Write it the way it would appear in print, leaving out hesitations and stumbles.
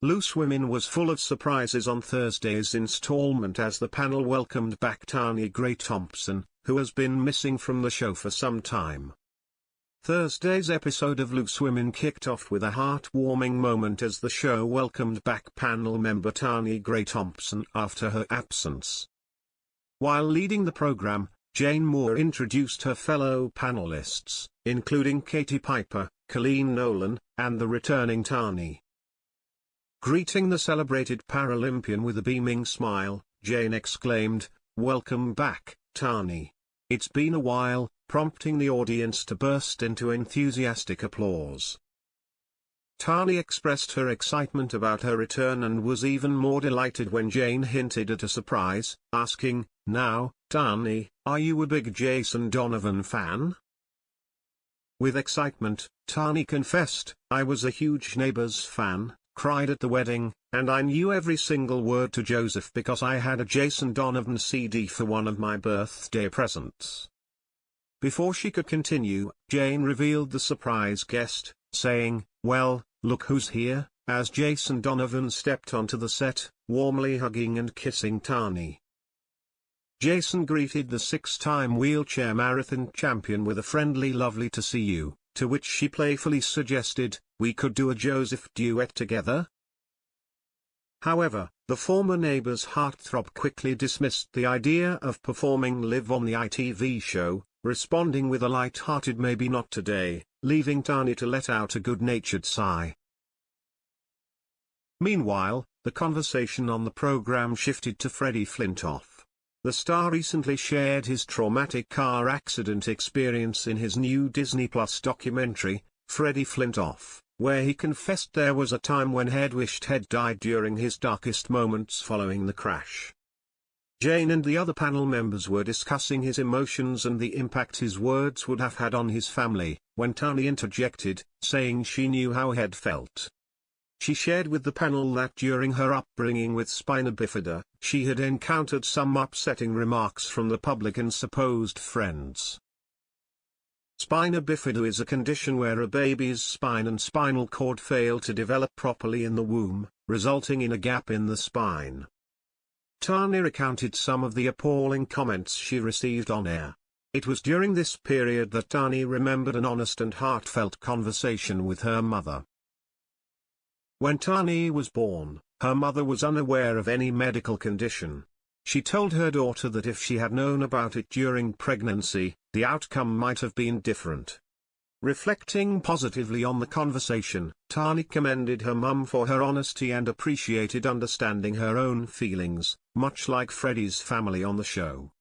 Loose Women was full of surprises on Thursday's installment as the panel welcomed back Tanni Grey Thompson, who has been missing from the show for some time. Thursday's episode of Loose Women kicked off with a heartwarming moment as the show welcomed back panel member Tanni Grey Thompson after her absence. While leading the program, Jane Moore introduced her fellow panelists, including Katie Piper, Colleen Nolan, and the returning Tanni. Greeting the celebrated Paralympian with a beaming smile, Jane exclaimed, "Welcome back, Tanni. It's been a while," prompting the audience to burst into enthusiastic applause. Tanni expressed her excitement about her return and was even more delighted when Jane hinted at a surprise, asking, "Now, Tanni, are you a big Jason Donovan fan?" With excitement, Tanni confessed, "I was a huge Neighbours fan, cried at the wedding, and I knew every single word to Joseph because I had a Jason Donovan CD for one of my birthday presents." Before she could continue, Jane revealed the surprise guest, saying, "Well, look who's here," as Jason Donovan stepped onto the set, warmly hugging and kissing Tanni. Jason greeted the six-time wheelchair marathon champion with a friendly "Lovely to see you," to which she playfully suggested, "We could do a Joseph duet together?" However, the former Neighbours heartthrob quickly dismissed the idea of performing live on the ITV show, responding with a light-hearted "maybe not today," leaving Tanni to let out a good-natured sigh. Meanwhile, the conversation on the program shifted to Freddie Flintoff. The star recently shared his traumatic car accident experience in his new Disney Plus documentary, Freddie Flintoff, where he confessed there was a time when he'd wished he'd died during his darkest moments following the crash. Jane and the other panel members were discussing his emotions and the impact his words would have had on his family, when Tanni interjected, saying she knew how he'd felt. She shared with the panel that during her upbringing with spina bifida, she had encountered some upsetting remarks from the public and supposed friends. Spina bifida is a condition where a baby's spine and spinal cord fail to develop properly in the womb, resulting in a gap in the spine. Tanni recounted some of the appalling comments she received on air. It was during this period that Tanni remembered an honest and heartfelt conversation with her mother. When Tanni was born, her mother was unaware of any medical condition. She told her daughter that if she had known about it during pregnancy, the outcome might have been different. Reflecting positively on the conversation, Tanni commended her mum for her honesty and appreciated understanding her own feelings, much like Freddie's family on the show.